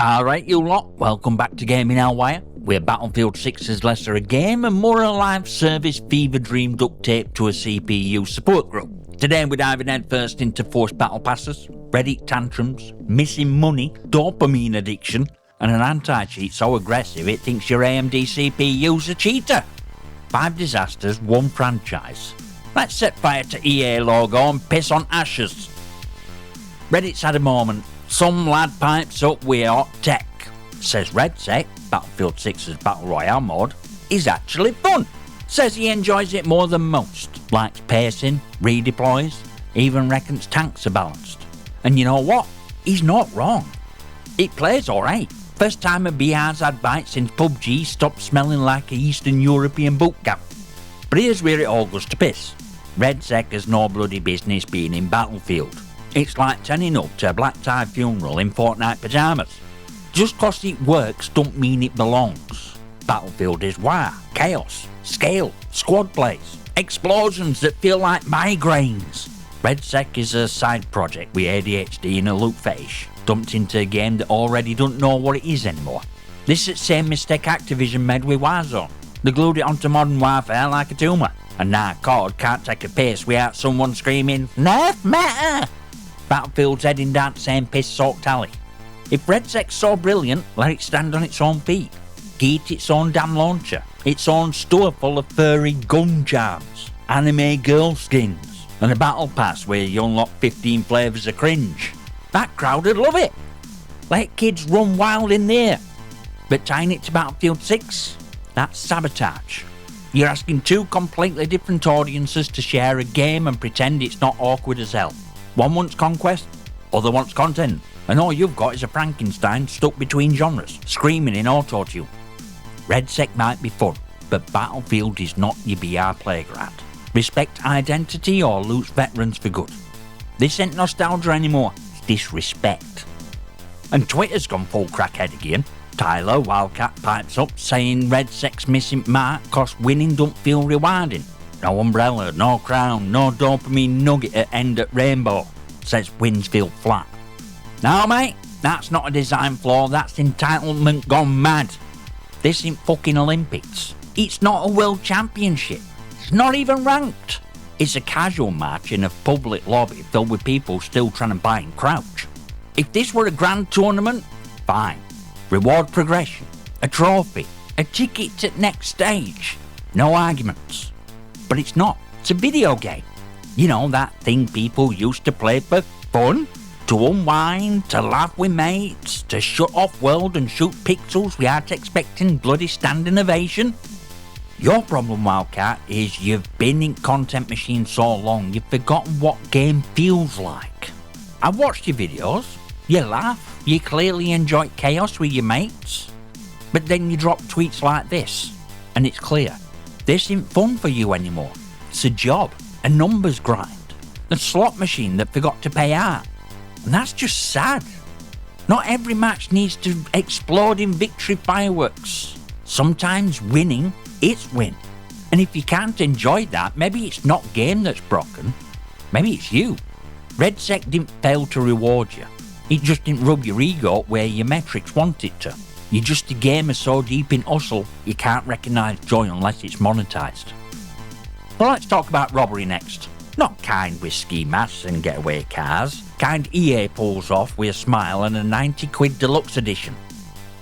Alright you lot, welcome back to Gaming Hellwire, where Battlefield 6 is less of a game and more a live service fever dream duct taped to a CPU support group. Today we're diving headfirst into forced battle passes, Reddit tantrums, missing money, dopamine addiction, and an anti-cheat so aggressive it thinks your AMD CPU's a cheater. 5 disasters, 1 franchise. Let's set fire to EA logo and piss on ashes. Reddit's had a moment. Some lad pipes up with hot tech. Says Redsec, Battlefield 6's Battle Royale mode, is actually fun. Says he enjoys it more than most. Likes pacing, redeploys, even reckons tanks are balanced. And you know what? He's not wrong. It plays alright. First time a BR's had bites since PUBG stopped smelling like a Eastern European boot camp. But here's where it all goes to piss. Redsec has no bloody business being in Battlefield. It's like turning up to a black tie funeral in Fortnite pyjamas. Just cause it works don't mean it belongs. Battlefield is war, chaos, scale, squad plays, explosions that feel like migraines. Redsec is a side project with ADHD and a loot fetish, dumped into a game that already don't know what it is anymore. This is the same mistake Activision made with Warzone. They glued it onto Modern Warfare like a tumour, and now COD can't take a piss without someone screaming, "Nerf matter!" Battlefield's heading down the same piss-soaked alley. If Redsec's so brilliant, let it stand on its own feet. Get its own damn launcher, its own store full of furry gun charms, anime girl skins, and a battle pass where you unlock 15 flavours of cringe. That crowd would love it. Let kids run wild in there. But tying it to Battlefield 6? That's sabotage. You're asking 2 completely different audiences to share a game and pretend it's not awkward as hell. One wants conquest, other wants content, and all you've got is a Frankenstein stuck between genres, screaming in auto-tune. Redsec might be fun, but Battlefield is not your BR playground. Respect identity or lose veterans for good. This ain't nostalgia anymore, it's disrespect. And Twitter's gone full crackhead again. Tyler, Wildcat, pipes up saying Redsec's missing mark cause winning don't feel rewarding. No umbrella, no crown, no dopamine nugget at end at rainbow, says wins feel flat. No mate, that's not a design flaw, that's entitlement gone mad. This ain't fucking Olympics. It's not a world championship. It's not even ranked. It's a casual match in a public lobby filled with people still trying to buy and crouch. If this were a grand tournament, fine. Reward progression, a trophy, a ticket to next stage. No arguments. But it's not. It's a video game. You know, that thing people used to play for fun? To unwind, to laugh with mates, to shut off world and shoot pixels without expecting bloody standing ovation? Your problem, Wildcat, is you've been in content machine so long you've forgotten what game feels like. I've watched your videos. You laugh. You clearly enjoy chaos with your mates. But then you drop tweets like this, and it's clear. This isn't fun for you anymore. It's a job, a numbers grind, a slot machine that forgot to pay out. And that's just sad. Not every match needs to explode in victory fireworks. Sometimes winning is win. And if you can't enjoy that, maybe it's not game that's broken. Maybe it's you. Redsec didn't fail to reward you. It just didn't rub your ego where your metrics want it to. You're just a gamer so deep in hustle, you can't recognise joy unless it's monetised. So let's talk about robbery next. Not kind with ski masks and getaway cars. Kind EA pulls off with a smile and a 90 quid deluxe edition.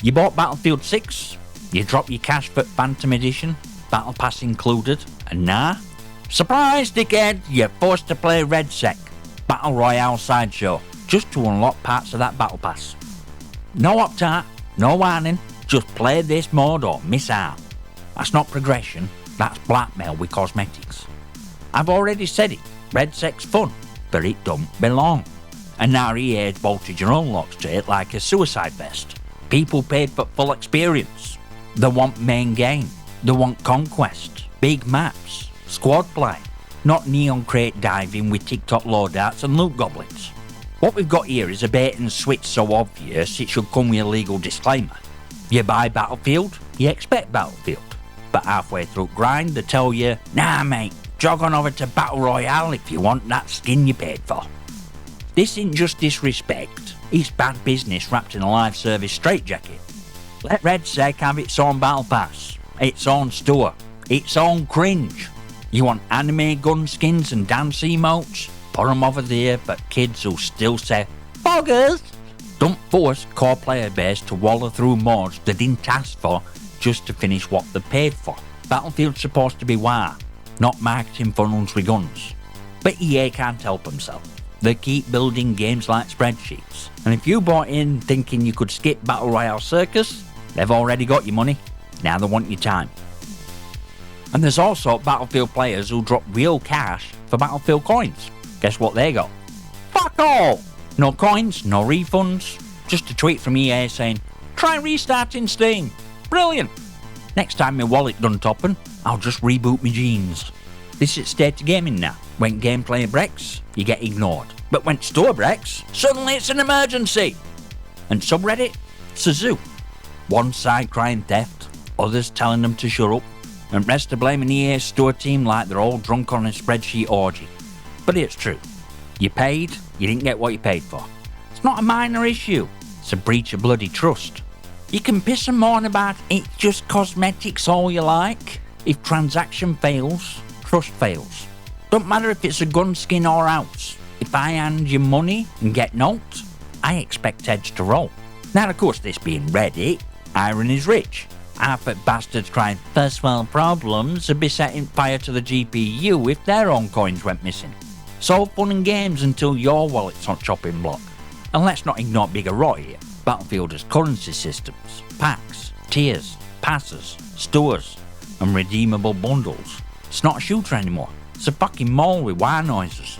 You bought Battlefield 6, you drop your cash for Phantom Edition, Battle Pass included, and nah. Surprise dickhead, you're forced to play Redsec, Battle Royale sideshow, just to unlock parts of that Battle Pass. No opt-out. No warning, just play this mode or miss out. That's not progression, that's blackmail with cosmetics. I've already said it, Redsec's fun, but it don't belong. And now EA's bolted your unlocks to it like a suicide vest. People paid for full experience. They want main game, they want conquest, big maps, squad play, not neon crate diving with TikTok loadouts and loot goblins. What we've got here is a bait and switch so obvious it should come with a legal disclaimer. You buy Battlefield, you expect Battlefield. But halfway through grind they tell you, nah mate, jog on over to Battle Royale if you want that skin you paid for. This isn't just disrespect, it's bad business wrapped in a live service straitjacket. Let Redsec have its own battle pass, its own store, its own cringe. You want anime gun skins and dance emotes? Put them over there for kids who still say, "Boggers!" Don't force core player base to wallow through mods they didn't ask for just to finish what they paid for. Battlefield's supposed to be war, not marketing funnels with guns. But EA can't help themselves. They keep building games like spreadsheets. And if you bought in thinking you could skip Battle Royale circus, they've already got your money. Now they want your time. And there's also Battlefield players who drop real cash for Battlefield coins. Guess what they got? Fuck all! No coins, no refunds. Just a tweet from EA saying, "Try restarting Steam." Brilliant! Next time my wallet done topping, I'll just reboot my jeans. This is state of gaming now. When gameplay breaks, you get ignored. But when store breaks, suddenly it's an emergency. And subreddit? It's a zoo. One side crying theft, others telling them to shut up, and rest are blaming EA store team like they're all drunk on a spreadsheet orgy. But it's true. You paid, you didn't get what you paid for. It's not a minor issue. It's a breach of bloody trust. You can piss and moan about it's just cosmetics all you like. If transaction fails, trust fails. Don't matter if it's a gun skin or house. If I hand you money and get knocked, I expect heads to roll. Now of course this being Reddit, irony's rich. Half-wit bastards crying first world problems would be setting fire to the GPU if their own coins went missing. It's all fun and games until your wallet's on chopping block. And let's not ignore bigger rot here. Battlefield has currency systems, packs, tiers, passes, stores, and redeemable bundles. It's not a shooter anymore. It's a fucking mall with wire noises.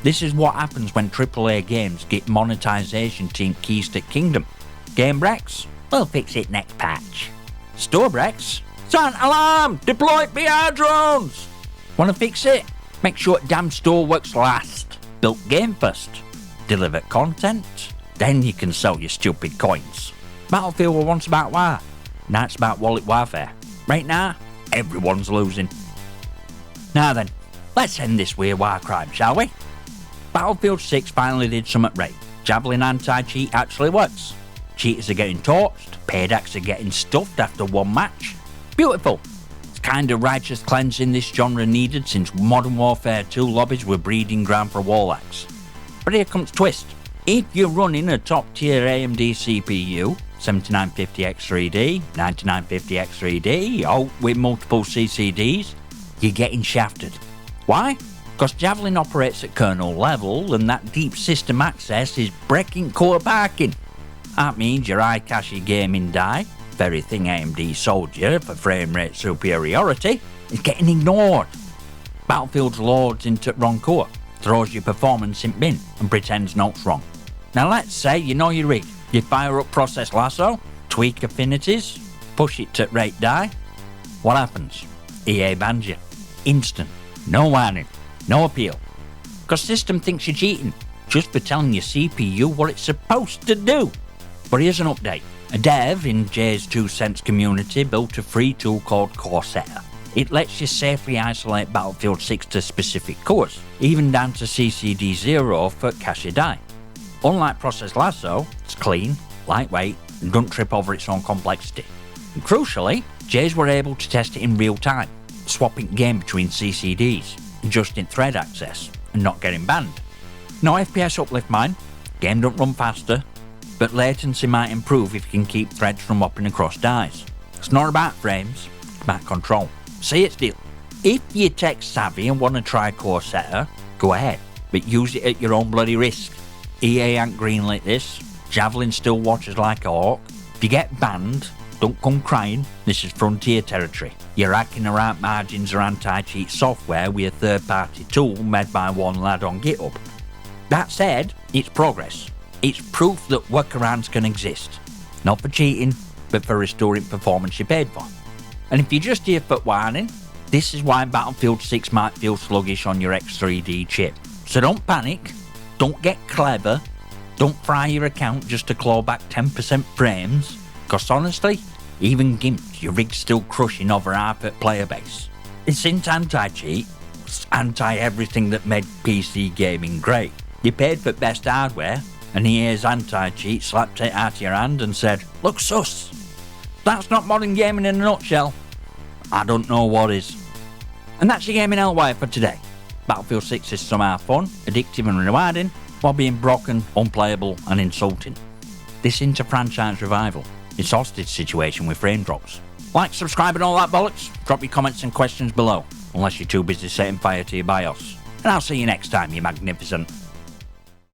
This is what happens when AAA games get monetization team keys to kingdom. Game breaks? We'll fix it next patch. Store breaks? Sound alarm! Deploy PR drones! Wanna fix it? Make sure damn store works last. Built game first. Deliver content. Then you can sell your stupid coins. Battlefield was once about war. Now it's about wallet warfare. Right now, everyone's losing. Now then, let's end this weird war crime, shall we? Battlefield 6 finally did something right. Javelin anti-cheat actually works. Cheaters are getting torched, paid acts are getting stuffed after one match. Beautiful. It's kind of righteous cleansing this genre needed since Modern Warfare 2 lobbies were breeding ground for wall hacks. But here comes twist. If you're running a top tier AMD CPU, 7950X3D, 9950X3D, or with multiple CCDs, you're getting shafted. Why? Because Javelin operates at kernel level and that deep system access is breaking core parking. That means your high cache gaming die, very thing AMD sold you for frame rate superiority, is getting ignored. Battlefield loads into wrong core, throws your performance in bin and pretends nothing's wrong. Now let's say you know your rig, you fire up process lasso, tweak affinities, push it to rate die. What happens? EA bans you. Instant. No warning. No appeal. Because system thinks you're cheating, just for telling your CPU what it's supposed to do. But here's an update. A dev in Jay's 2 cents community built a free tool called CoreSetter. It lets you safely isolate Battlefield 6 to specific cores, even down to CCD0 for cache die. Unlike Process Lasso, it's clean, lightweight, and doesn't trip over its own complexity. And crucially, Jays were able to test it in real time, swapping game between CCDs, adjusting thread access, and not getting banned. No FPS uplift mine, game don't run faster, but latency might improve if you can keep threads from hopping across dies. It's not about frames, it's about control. See its deal. If you're tech savvy and want to try CoreSetter, go ahead, but use it at your own bloody risk. EA ain't greenlit this, Javelin still watches like a hawk. If you get banned, don't come crying, this is frontier territory. You're hacking around margins or anti-cheat software with a third-party tool made by one lad on GitHub. That said, it's progress. It's proof that workarounds can exist. Not for cheating, but for restoring performance you paid for. And if you're just here for whining, this is why Battlefield 6 might feel sluggish on your X3D chip. So don't panic, don't get clever, don't fry your account just to claw back 10% frames, because honestly, even gimped, your rig's still crushing over half at player base. It's anti-cheat, it's anti-everything that made PC gaming great. You paid for best hardware, and EA's anti-cheat slapped it out of your hand and said, "Look sus. That's not modern gaming in a nutshell. I don't know what is." And that's your Gaming Hellwire for today. Battlefield 6 is somehow fun, addictive and rewarding, while being broken, unplayable and insulting. This inter-franchise revival, it's hostage situation with frame drops. Like, subscribe and all that bollocks. Drop your comments and questions below, unless you're too busy setting fire to your BIOS. And I'll see you next time, you magnificent.